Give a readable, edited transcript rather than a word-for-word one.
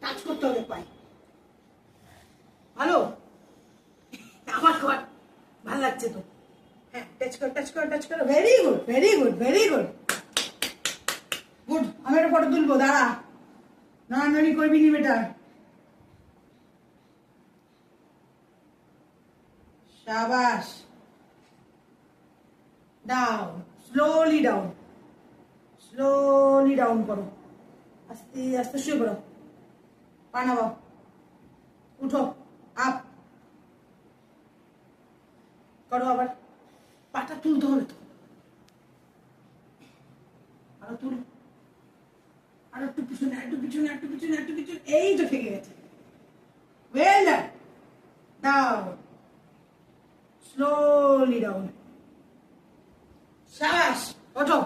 Touch করতে হবে পাই। ভালো, আমার ঘর ভালো লাগছে তো। হ্যাঁ, টাচ কর টাচ কর টাচ কর। Very good very good very good good. আমি একটা ফটো তুলবো, দাঁড়া। নাড়ানাড়ি করবি নি বেটা। শাবাশ। Down, slowly down, slowly down করো। আস্তে আস্তে শুয়ে পড়ো। পা নামাও, উঠো, আপ করো। আবার পাটা তুলতে হবে তো, আরো তুল, আরো একটু পিছনে, একটু পিছনে, একটু পিছনে, একটু পিছনে। এই তো ঠেকে গেছে। Well done. Down, slowly down. শাবাশ, ওঠো।